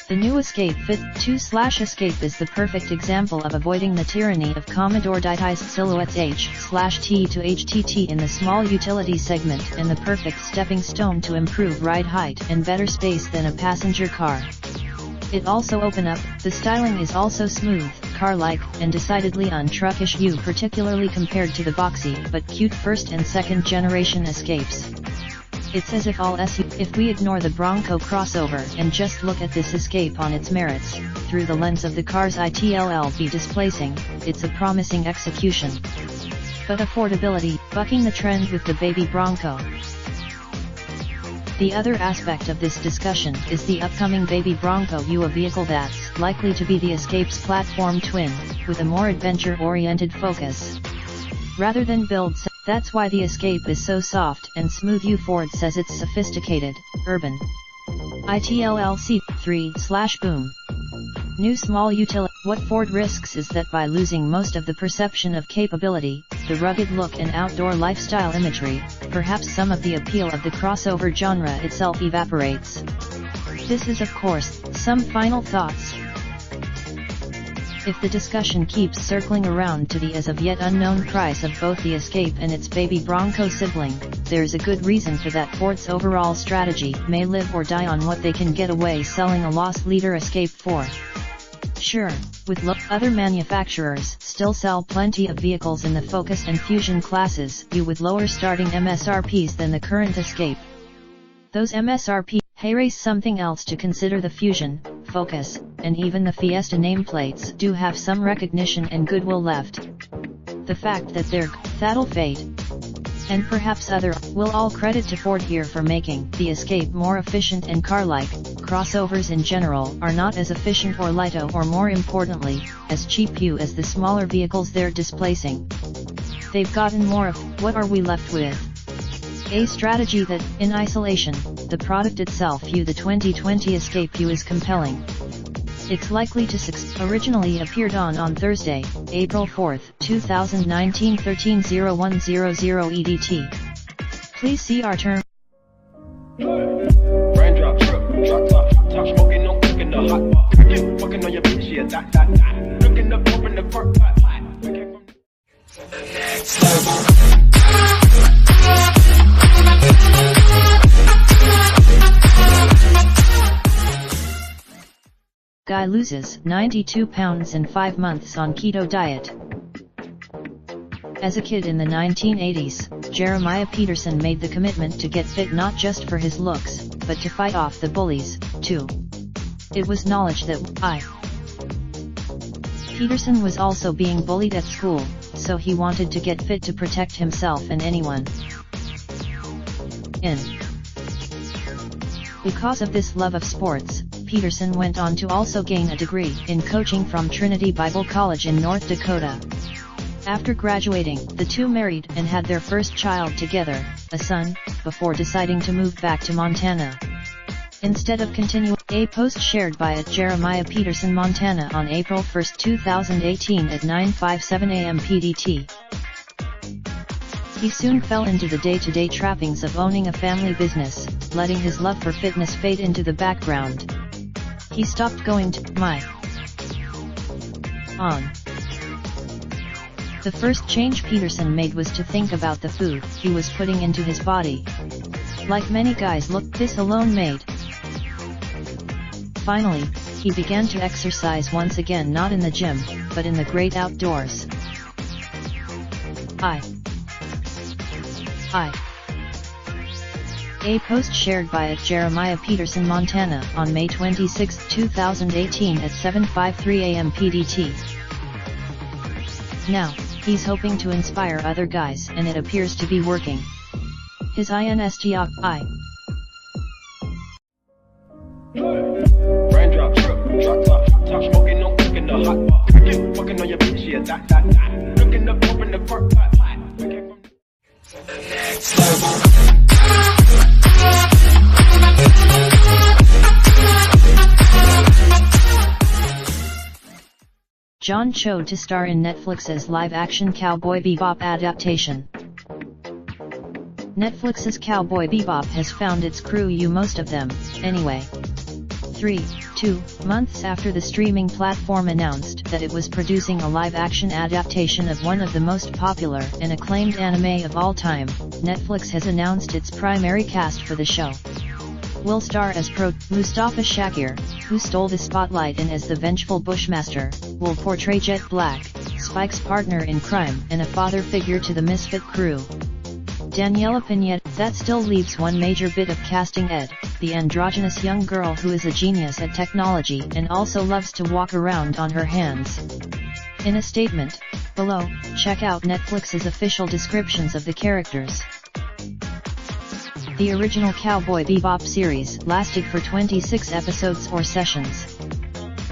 The new Escape Fit 2/Escape is the perfect example of avoiding the tyranny of Commodore-ditised silhouettes H/T to HTT in the small utility segment, and the perfect stepping stone to improve ride height and better space than a passenger car. It also open up, the styling is also smooth, car-like, and decidedly un-truckish view, particularly compared to the boxy but cute first and second generation Escapes. It's as if if we ignore the Bronco crossover and just look at this Escape on its merits, through the lens of the car's ITLLB displacing, it's a promising execution. But affordability, bucking the trend with the baby Bronco. The other aspect of this discussion is the upcoming baby Bronco U, a vehicle that's likely to be the Escape's platform twin, with a more adventure-oriented focus. Rather than builds, that's why the Escape is so soft and smooth. Ford says it's sophisticated, urban. ITLLC 3/boom. New small utility. What Ford risks is that by losing most of the perception of capability, the rugged look and outdoor lifestyle imagery, perhaps some of the appeal of the crossover genre itself evaporates. This is of course, some final thoughts. If the discussion keeps circling around to the as of yet unknown price of both the Escape and its baby Bronco sibling, there's a good reason for that. Ford's overall strategy may live or die on what they can get away selling a loss leader Escape for. Sure, with other manufacturers still sell plenty of vehicles in the Focus and Fusion classes, with lower starting MSRPs than the current Escape. Those MSRP raise something else to consider. The Fusion, Focus, and even the Fiesta nameplates do have some recognition and goodwill left. The fact that that'll fade. And perhaps other, will all credit to Ford here for making the Escape more efficient and car-like. Crossovers in general are not as efficient or lighter, or more importantly, as cheap as the smaller vehicles they're displacing. They've gotten more of, what are we left with? A strategy that, in isolation, the product itself the 2020 Escape is compelling. It's likely to originally appeared on Thursday, April 4, 2019 13:01:00 EDT. Please see our term. Raindrop, drop top smoking, no cooking the hot pot. Fucking on your bitch, yeah, that. Looking up, open the park pot. Guy loses 92 pounds in 5 months on keto diet. As a kid in the 1980s, Jeremiah Peterson made the commitment to get fit not just for his looks, but to fight off the bullies, too. It was knowledge that Peterson was also being bullied at school, so he wanted to get fit to protect himself and anyone in. Because of this love of sports, Peterson went on to also gain a degree in coaching from Trinity Bible College in North Dakota. After graduating, the two married and had their first child together, a son, before deciding to move back to Montana. Instead of continuing, a post shared by Jeremiah Peterson Montana on April 1, 2018 at 9:57 a.m. PDT. He soon fell into the day-to-day trappings of owning a family business, letting his love for fitness fade into the background. He stopped going to on. The first change Peterson made was to think about the food he was putting into his body. Like many guys, this alone made. Finally, he began to exercise once again, not in the gym, but in the great outdoors. A post shared by Jeremiah Peterson Montana on May 26, 2018 at 7:53 a.m. PDT. Now, he's hoping to inspire other guys, and it appears to be working. His INSTOC Raindrop, drop top, top smoking, no cooking the hot pot. Fucking on your bitch, yeah, that. Looking up, open the park pot. John Cho to star in Netflix's live-action Cowboy Bebop adaptation. Netflix's Cowboy Bebop has found its crew, most of them, anyway. 2 months after the streaming platform announced that it was producing a live-action adaptation of one of the most popular and acclaimed anime of all time, Netflix has announced its primary cast for the show. Will star as Mustafa Shakir, who stole the spotlight, and as the vengeful Bushmaster, will portray Jet Black, Spike's partner in crime and a father figure to the Misfit crew. Daniela Pineda. That still leaves one major bit of casting: Ed, the androgynous young girl who is a genius at technology and also loves to walk around on her hands. In a statement below, check out Netflix's official descriptions of the characters. The original Cowboy Bebop series lasted for 26 episodes or sessions.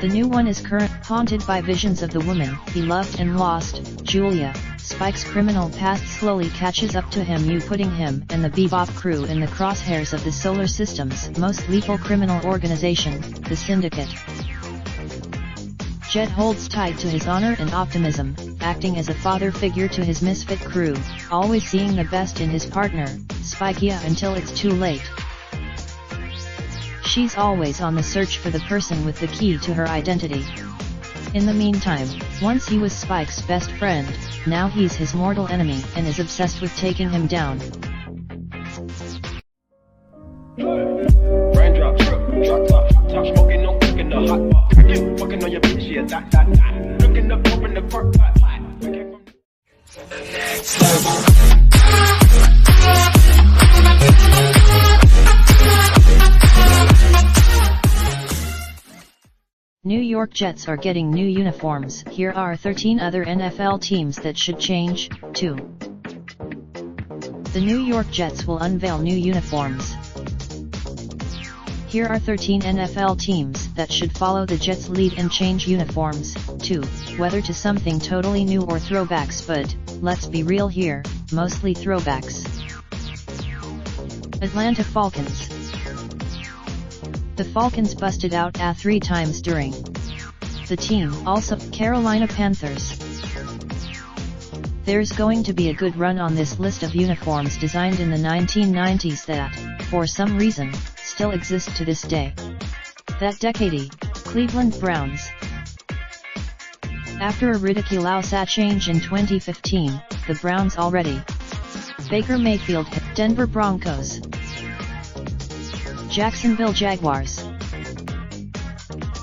The new one is haunted by visions of the woman he loved and lost, Julia. Spike's criminal past slowly catches up to him, putting him and the Bebop crew in the crosshairs of the Solar System's most lethal criminal organization, the Syndicate. Jet holds tight to his honor and optimism, acting as a father figure to his misfit crew, always seeing the best in his partner, Spikeia, until it's too late. She's always on the search for the person with the key to her identity. In the meantime, once he was Spike's best friend, now he's his mortal enemy and is obsessed with taking him down. Raindrop, drop top, top smoking, no cooking the hot pot. Fucking on your bitch, yeah, that. Looking up, open the park pot. New York Jets are getting new uniforms. Here are 13 other NFL teams that should change, too. The New York Jets will unveil new uniforms. Here are 13 NFL teams that should follow the Jets' lead and change uniforms, too, whether to something totally new or throwbacks, but, let's be real here, mostly throwbacks. Atlanta Falcons. The Falcons busted out 3 times during the team. Also, Carolina Panthers. There's going to be a good run on this list of uniforms designed in the 1990s that, for some reason, still exist to this day. That decade, Cleveland Browns. After a ridiculous change in 2015, the Browns already. Baker Mayfield, Denver Broncos. Jacksonville Jaguars.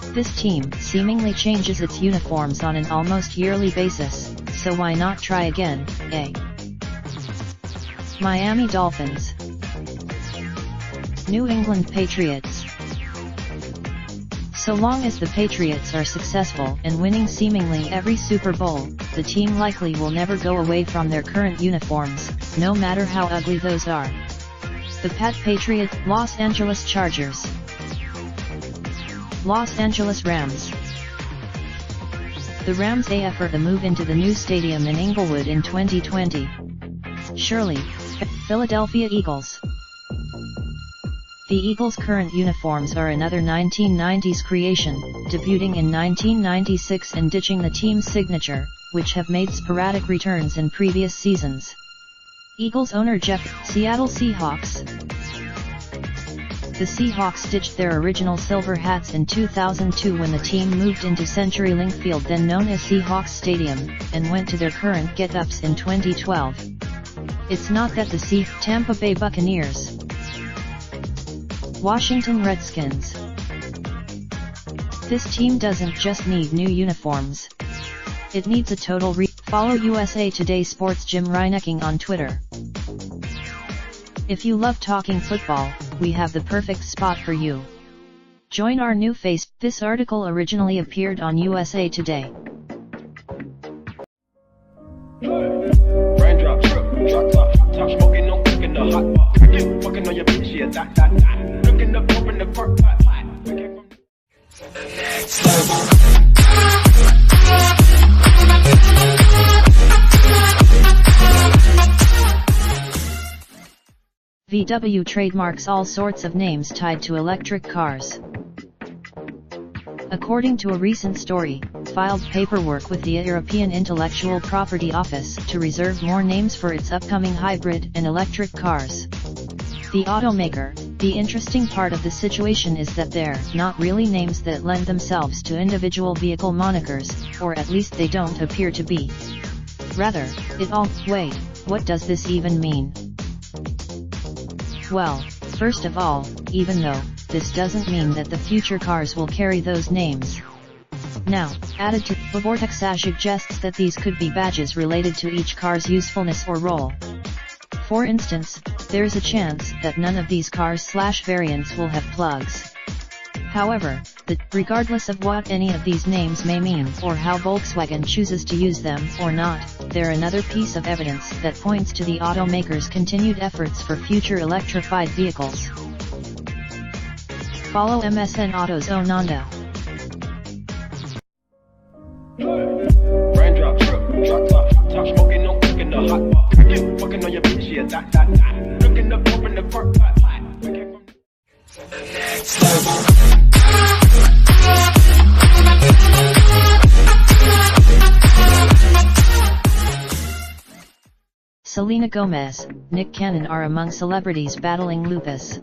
This team seemingly changes its uniforms on an almost yearly basis, so why not try again, eh? Miami Dolphins. New England Patriots. So long as the Patriots are successful and winning seemingly every Super Bowl, the team likely will never go away from their current uniforms, no matter how ugly those are. The Pat Patriot, Los Angeles Chargers. Los Angeles Rams. The Rams offer the move into the new stadium in Inglewood in 2020. Shirley, Philadelphia Eagles. The Eagles' current uniforms are another 1990s creation, debuting in 1996 and ditching the team's signature, which have made sporadic returns in previous seasons. Eagles owner Jeff, Seattle Seahawks. The Seahawks ditched their original silver hats in 2002 when the team moved into CenturyLink Field, then known as Seahawks Stadium, and went to their current get-ups in 2012. It's not that the Tampa Bay Buccaneers. Washington Redskins. This team doesn't just need new uniforms. It needs a total Follow USA Today Sports Jim Reinecking on Twitter. If you love talking football, we have the perfect spot for you. Join our new face. This article originally appeared on USA Today. Raindrop, drop top smoking, no cooking the hot pot. Fucking on your bitch, yeah, that. Looking up, open the park pot. VW trademarks all sorts of names tied to electric cars. According to a recent story, filed paperwork with the European Intellectual Property Office to reserve more names for its upcoming hybrid and electric cars. The automaker, the interesting part of the situation is that they're not really names that lend themselves to individual vehicle monikers, or at least they don't appear to be. Rather, wait, what does this even mean? Well, first of all, even though, this doesn't mean that the future cars will carry those names. Now, added to, Vortex suggests that these could be badges related to each car's usefulness or role. For instance, there's a chance that none of these cars/variants will have plugs. However, regardless of what any of these names may mean or how Volkswagen chooses to use them or not, they're another piece of evidence that points to the automaker's continued efforts for future electrified vehicles. Follow MSN Auto's Onanda. Raindrop, drop top smoking, no cooking the hot pot. Fucking on your bitch, yeah, that. Looking up, open the park pot. Selena Gomez, Nick Cannon are among celebrities battling lupus.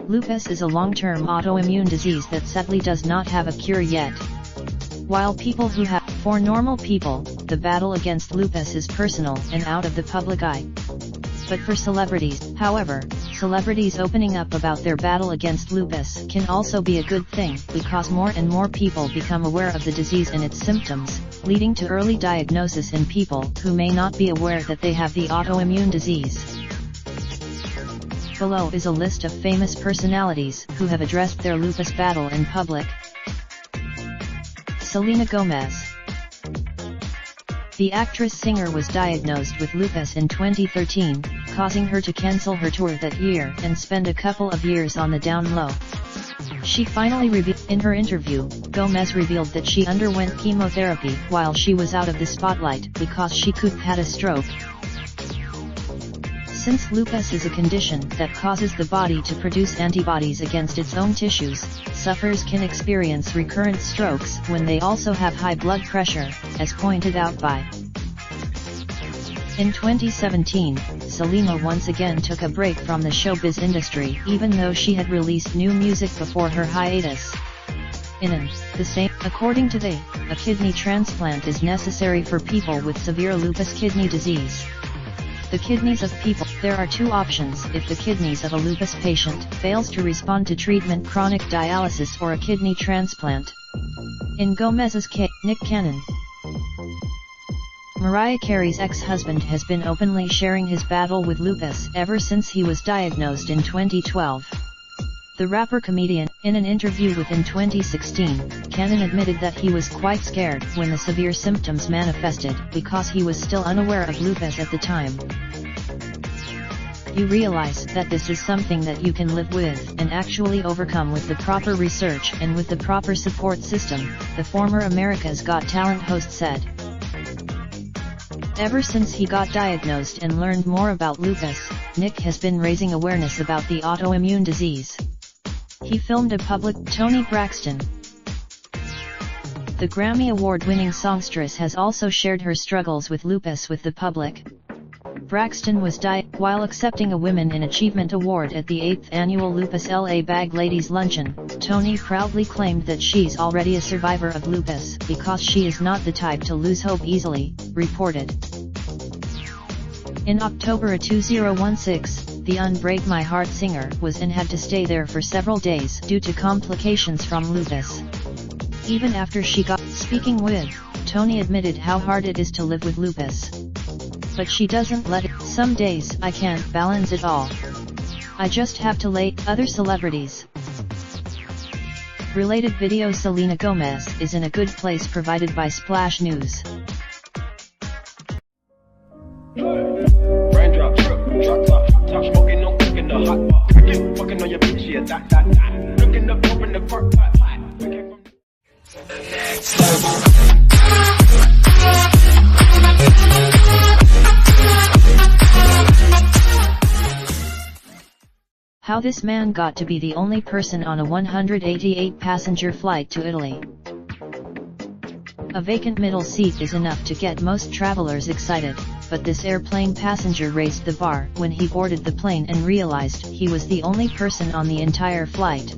Lupus is a long-term autoimmune disease that sadly does not have a cure yet. For normal people, the battle against lupus is personal and out of the public eye. But for celebrities, however, celebrities opening up about their battle against lupus can also be a good thing, because more and more people become aware of the disease and its symptoms, leading to early diagnosis in people who may not be aware that they have the autoimmune disease. Below is a list of famous personalities who have addressed their lupus battle in public. Selena Gomez. The actress-singer was diagnosed with lupus in 2013, causing her to cancel her tour that year and spend a couple of years on the down low. She finally in her interview, Gomez revealed that she underwent chemotherapy while she was out of the spotlight because she could have had a stroke. Since lupus is a condition that causes the body to produce antibodies against its own tissues, sufferers can experience recurrent strokes when they also have high blood pressure, as pointed out by. In 2017, Selena once again took a break from the showbiz industry even though she had released new music before her hiatus. According to a kidney transplant is necessary for people with severe lupus kidney disease. The kidneys of people. There are two options if the kidneys of a lupus patient fails to respond to treatment: chronic dialysis or a kidney transplant. In Gomez's case, Nick Cannon. Mariah Carey's ex-husband has been openly sharing his battle with lupus ever since he was diagnosed in 2012. The rapper-comedian, in an interview within 2016, Cannon admitted that he was quite scared when the severe symptoms manifested because he was still unaware of lupus at the time. You realize that this is something that you can live with and actually overcome with the proper research and with the proper support system, the former America's Got Talent host said. Ever since he got diagnosed and learned more about lupus, Nick has been raising awareness about the autoimmune disease. He filmed a public Toni Braxton. The Grammy Award-winning songstress has also shared her struggles with lupus with the public. Braxton was while accepting a Women in Achievement Award at the 8th Annual Lupus LA Bag Ladies Luncheon. Toni proudly claimed that she's already a survivor of lupus because she is not the type to lose hope easily, reported. In October 2016, the Unbreak My Heart singer was and had to stay there for several days due to complications from lupus. Even after she got speaking with, Toni admitted how hard it is to live with lupus. But she doesn't let it. Some days I can't balance it all. I just have to lay other celebrities. Related video. Selena Gomez is in a good place, provided by Splash News. Raindrop, drop top, top smoking, no cooking the hot pot. Fucking on your bitch, yeah, that. Looking up, open the park pot. How this man got to be the only person on a 188-passenger flight to Italy. A vacant middle seat is enough to get most travelers excited, but this airplane passenger raised the bar when he boarded the plane and realized he was the only person on the entire flight.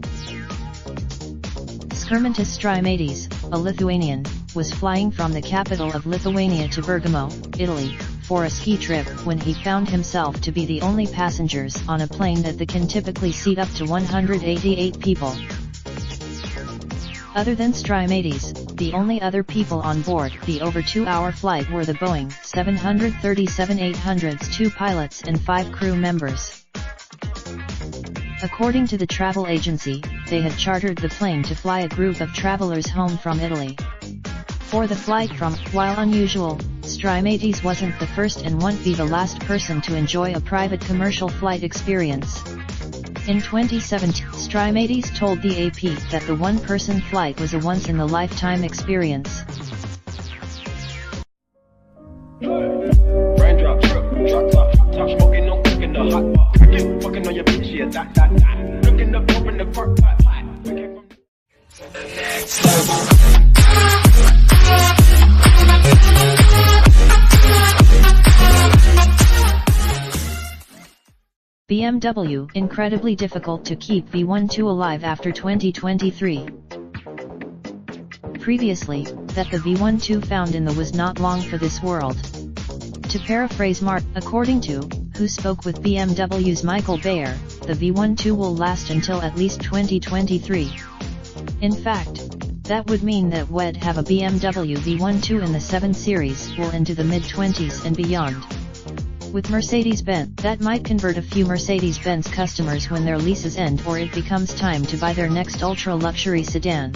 Skirmantas Strimaitis, a Lithuanian, was flying from the capital of Lithuania to Bergamo, Italy, for a ski trip when he found himself to be the only passengers on a plane that can typically seat up to 188 people. Other than Strimaitis, the only other people on board the over 2-hour flight were the Boeing 737-800's 2 pilots and 5 crew members. According to the travel agency, they had chartered the plane to fly a group of travelers home from Italy. For the flight while unusual, Strimaitis wasn't the first and won't be the last person to enjoy a private commercial flight experience. In 2017, Strimaitis told the AP that the one-person flight was a once-in-a-lifetime experience. Raindrop, drop top, top smoking, no cooking the hot pot. Fucking on your bitch, yeah, that. Looking up, open the park pot. BMW, incredibly difficult to keep V12 alive after 2023. Previously, that the V12 found in the was not long for this world. To paraphrase Mark, according to, who spoke with BMW's Michael Bayer, the V12 will last until at least 2023. In fact, that would mean that we'd have a BMW V12 in the 7 Series well into the mid-20s and beyond. With Mercedes-Benz, that might convert a few Mercedes-Benz customers when their leases end or it becomes time to buy their next ultra-luxury sedan.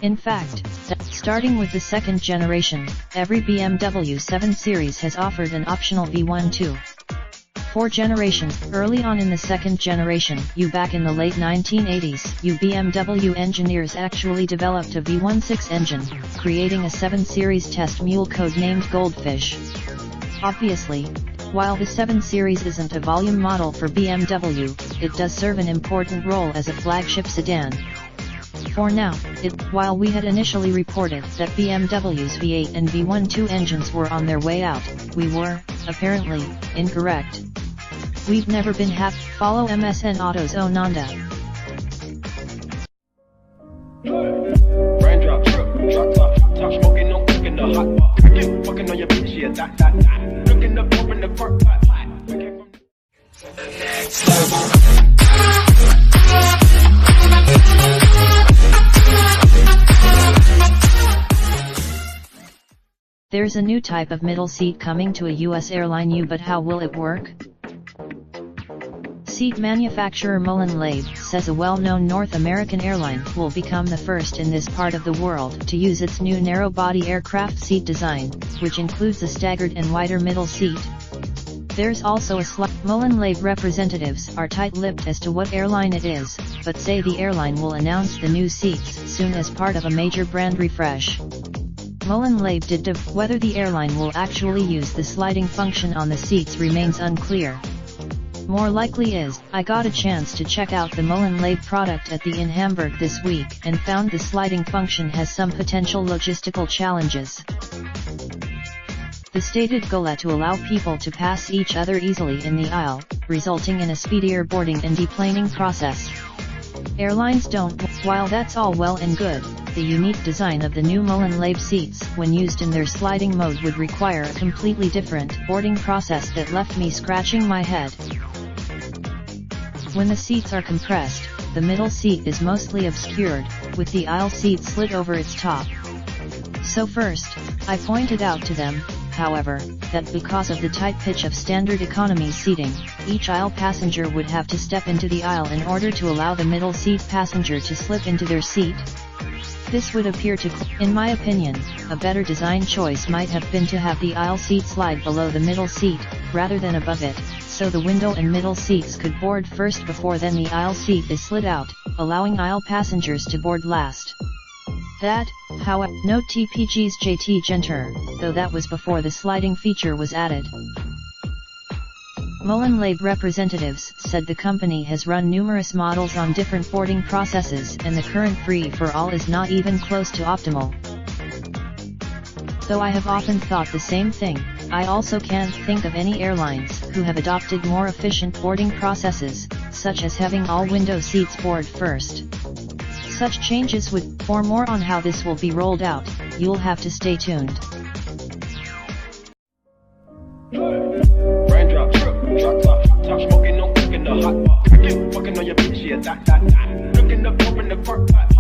In fact, starting with the second generation, every BMW 7 Series has offered an optional V12. 4 generations early on in the second generation, back in the late 1980s, BMW engineers actually developed a V16 engine, creating a 7 Series test mule codenamed Goldfish. Obviously, while the 7 Series isn't a volume model for BMW, it does serve an important role as a flagship sedan. For now, while we had initially reported that BMW's V8 and V12 engines were on their way out, we were, apparently, incorrect. We've never been happy. Follow MSN Auto's Onanda. Raindrop, drop top, top smoking, no cooking the hot pot. Fucking on your bitch, yeah, that. Looking up, open the park pot. There's a new type of middle seat coming to a US airline, but how will it work? Seat manufacturer Mullen Labe says a well-known North American airline will become the first in this part of the world to use its new narrow-body aircraft seat design, which includes a staggered and wider middle seat. There's also a Mullen Labe representatives are tight-lipped as to what airline it is, but say the airline will announce the new seats soon as part of a major brand refresh. Mullen Labe did whether the airline will actually use the sliding function on the seats remains unclear. More likely is, I got a chance to check out the Mullen Labe product at the in Hamburg this week and found the sliding function has some potential logistical challenges. The stated goal is to allow people to pass each other easily in the aisle, resulting in a speedier boarding and deplaning process. Airlines don't. While that's all well and good, the unique design of the new Mullen Labe seats when used in their sliding mode would require a completely different boarding process that left me scratching my head. When the seats are compressed, the middle seat is mostly obscured, with the aisle seat slit over its top. So first, I pointed out to them, however, that because of the tight pitch of standard economy seating, each aisle passenger would have to step into the aisle in order to allow the middle seat passenger to slip into their seat. This would appear to, in my opinion, a better design choice might have been to have the aisle seat slide below the middle seat, rather than above it, so the window and middle seats could board first before then the aisle seat is slid out, allowing aisle passengers to board last. That, however, note TPG's JT Genter, though that was before the sliding feature was added. Mullen Labe representatives said the company has run numerous models on different boarding processes and the current free-for-all is not even close to optimal. Though I have often thought the same thing, I also can't think of any airlines who have adopted more efficient boarding processes, such as having all window seats board first. Such changes would. For more on how this will be rolled out, you'll have to stay tuned. Raindrop, drop top smoking, no cooking the hot pot. Fucking on your bitch, yeah, that. Looking up, open the park pot.